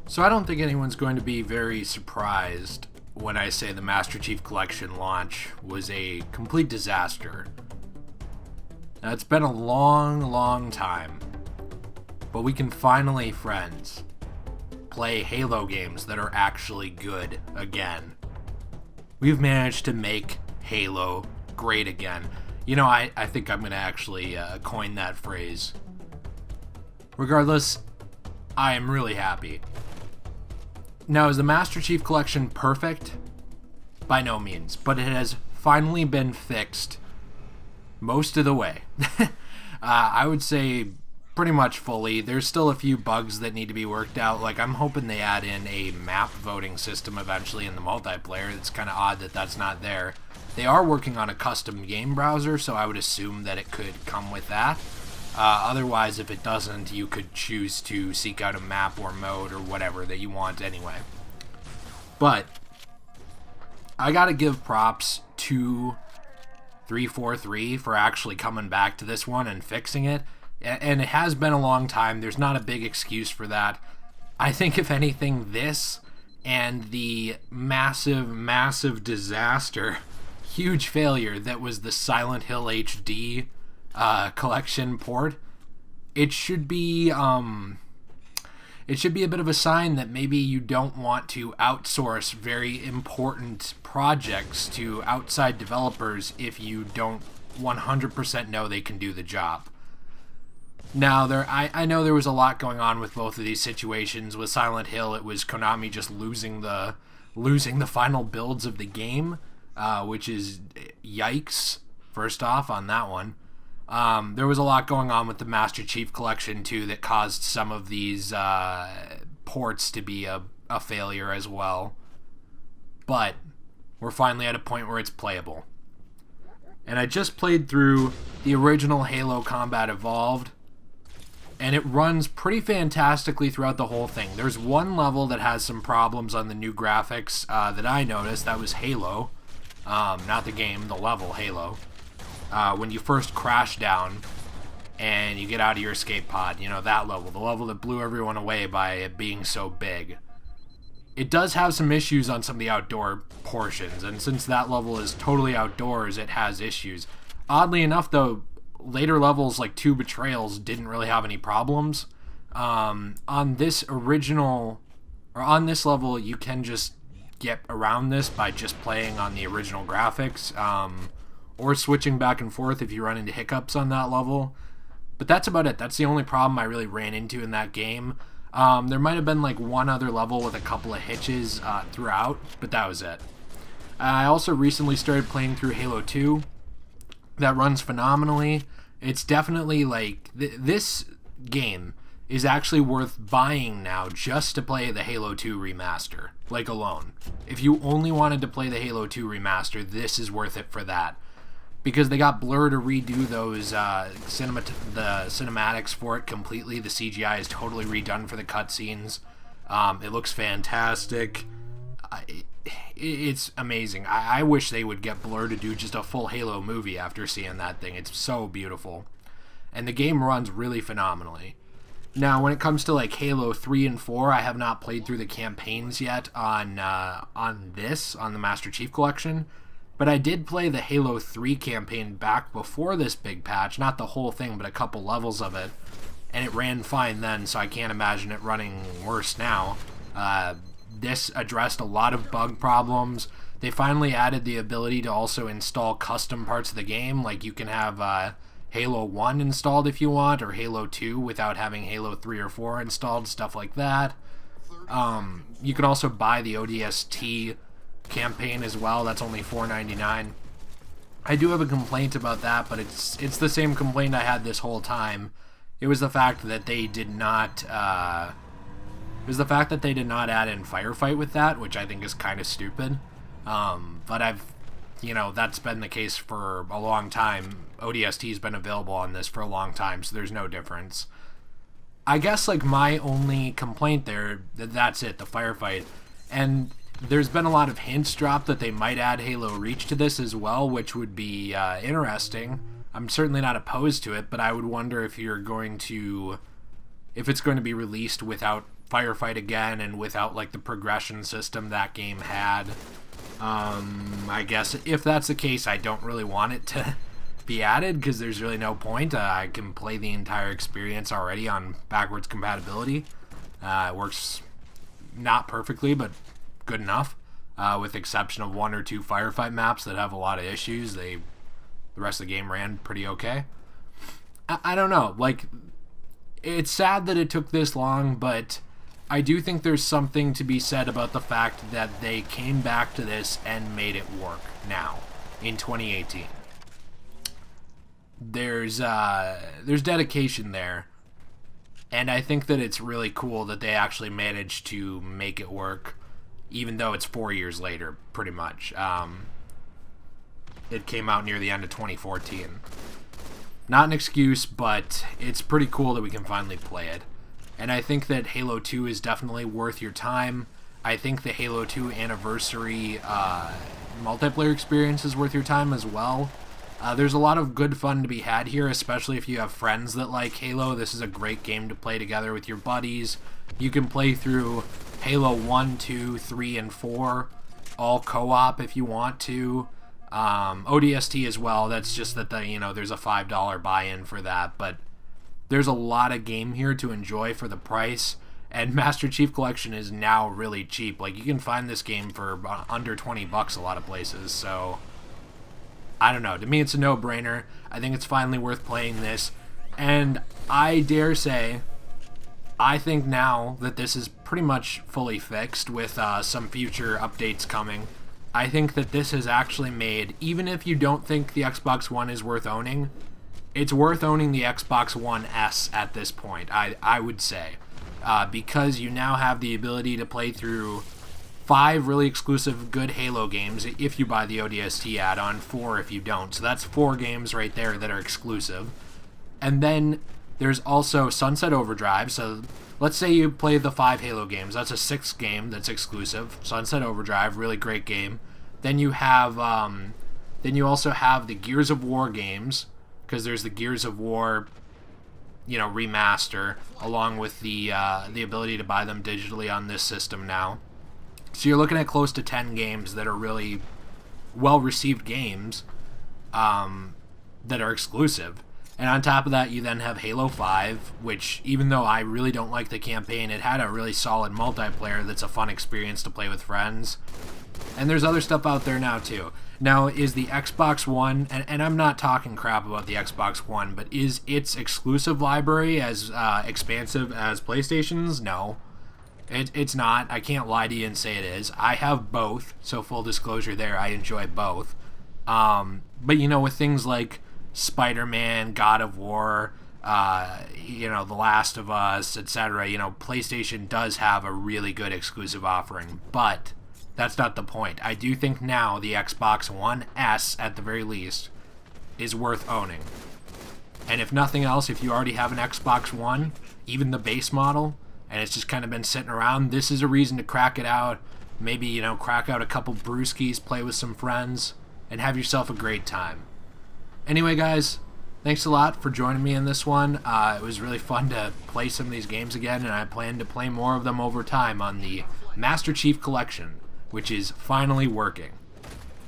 So I don't think anyone's going to be very surprised when I say the Master Chief Collection launch was a complete disaster. Now, it's been a long time, but we can finally, friends, play Halo games that are actually good again. We've managed to make Halo great again. You know, I think I'm going to actually coin that phrase. Regardless, I am really happy. Now, is the Master Chief Collection perfect? By no means, but it has finally been fixed most of the way. I would say pretty much fully. There's still a few bugs that need to be worked out. Like, I'm hoping they add in a map voting system eventually in the multiplayer. It's kind of odd that that's not there. They are working on a custom game browser, so I would assume that it could come with that. Otherwise, if it doesn't, you could choose to seek out a map or mode or whatever that you want anyway. But I gotta give props to 343 for actually coming back to this one and fixing it. And it has been a long time. There's not a big excuse for that. I think, if anything, this and the massive disaster, huge failure that was the Silent Hill HD collection port, it should be a bit of a sign that maybe you don't want to outsource very important projects to outside developers if you don't 100% know they can do the job. Now, I know there was a lot going on with both of these situations. With Silent Hill, it was Konami just losing the final builds of the game, which is yikes, first off, on that one. There was a lot going on with the Master Chief Collection, too, that caused some of these ports to be a failure as well. But we're finally at a point where it's playable. And I just played through the original Halo Combat Evolved, and it runs pretty fantastically throughout the whole thing. There's one level that has some problems on the new graphics that I noticed. That was Halo. Not the game, the level, Halo. When you first crash down and you get out of your escape pod, you know, that level, the level that blew everyone away by it being so big. It does have some issues on some of the outdoor portions, and since that level is totally outdoors, it has issues. Oddly enough, though, later levels like 2 Betrayals didn't really have any problems. On this level, you can just get around this by just playing on the original graphics, or switching back and forth if you run into hiccups on that level. But that's about it. That's the only problem I really ran into in that game. There might have been like one other level with a couple of hitches throughout, but that was it. I also recently started playing through Halo 2. That runs phenomenally. It's definitely like this game is actually worth buying now just to play the Halo 2 remaster, like alone. If you only wanted to play the Halo 2 remaster, this is worth it for that. Because they got Blur to redo those the cinematics for it completely. The CGI is totally redone for the cutscenes. It looks fantastic. It's amazing. I wish they would get Blur to do just a full Halo movie after seeing that thing. It's so beautiful. And the game runs really phenomenally. Now, when it comes to like Halo 3 and 4, I have not played through the campaigns yet on the Master Chief Collection. But I did play the Halo 3 campaign back before this big patch. Not the whole thing, but a couple levels of it. And it ran fine then, so I can't imagine it running worse now. This addressed a lot of bug problems. They finally added the ability to also install custom parts of the game. Like you can have Halo 1 installed if you want, or Halo 2 without having Halo 3 or 4 installed, stuff like that. You can also buy the ODST campaign as well. That's only $4.99. I do have a complaint about that, but it's the same complaint I had this whole time. It was the fact that they did not add in Firefight with that, which I think is kind of stupid. But that's been the case for a long time. ODST's been available on this for a long time, so there's no difference. I guess like my only complaint there, that's it, the Firefight. And there's been a lot of hints dropped that they might add Halo Reach to this as well, which would be interesting. I'm certainly not opposed to it, but I would wonder if it's going to be released without firefight again, and without like the progression system that game had. I guess if that's the case, I don't really want it to be added because there's really no point. I can play the entire experience already on backwards compatibility. It works not perfectly, but good enough, with the exception of 1 or 2 firefight maps that have a lot of issues. The rest of the game ran pretty okay. I don't know, like, it's sad that it took this long, but I do think there's something to be said about the fact that they came back to this and made it work now in 2018. There's dedication there, and I think that it's really cool that they actually managed to make it work, even though it's 4 years later, pretty much. It came out near the end of 2014. Not an excuse, but it's pretty cool that we can finally play it. And I think that Halo 2 is definitely worth your time. I think the Halo 2 anniversary multiplayer experience is worth your time as well. There's a lot of good fun to be had here, especially if you have friends that like Halo. This is a great game to play together with your buddies. You can play through Halo 1, 2, 3, and 4, all co-op if you want to. ODST as well. That's just that there's a $5 buy-in for that, but there's a lot of game here to enjoy for the price, and Master Chief Collection is now really cheap. Like, you can find this game for under $20 a lot of places, so I don't know. To me, it's a no-brainer. I think it's finally worth playing this, and I dare say, I think now that this is pretty much fully fixed with some future updates coming, I think that this has actually made, even if you don't think the Xbox One is worth owning, it's worth owning the Xbox One S at this point, I would say. Because you now have the ability to play through 5 really exclusive good Halo games if you buy the ODST add-on, 4 if you don't. So that's 4 games right there that are exclusive. And then there's also Sunset Overdrive. So let's say you play the 5 Halo games. That's a 6th game that's exclusive. Sunset Overdrive, really great game. Then you have, then you also have the Gears of War games, because there's the Gears of War, remaster, along with the ability to buy them digitally on this system now. So you're looking at close to 10 games that are really well-received games that are exclusive. And on top of that, you then have Halo 5, which, even though I really don't like the campaign, it had a really solid multiplayer that's a fun experience to play with friends. And there's other stuff out there now, too. Now, is the Xbox One, and I'm not talking crap about the Xbox One, but is its exclusive library as expansive as PlayStation's? No. It's not. I can't lie to you and say it is. I have both, so full disclosure there, I enjoy both. But, with things like Spider-Man, God of War, The Last of Us, etc., PlayStation does have a really good exclusive offering, but that's not the point. I do think now the Xbox One S, at the very least, is worth owning. And if nothing else, if you already have an Xbox One, even the base model, and it's just kind of been sitting around, this is a reason to crack it out. Maybe, crack out a couple brewskis, play with some friends, and have yourself a great time. Anyway, guys, thanks a lot for joining me in this one. It was really fun to play some of these games again, and I plan to play more of them over time on the Master Chief Collection, which is finally working.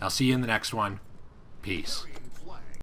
I'll see you in the next one. Peace.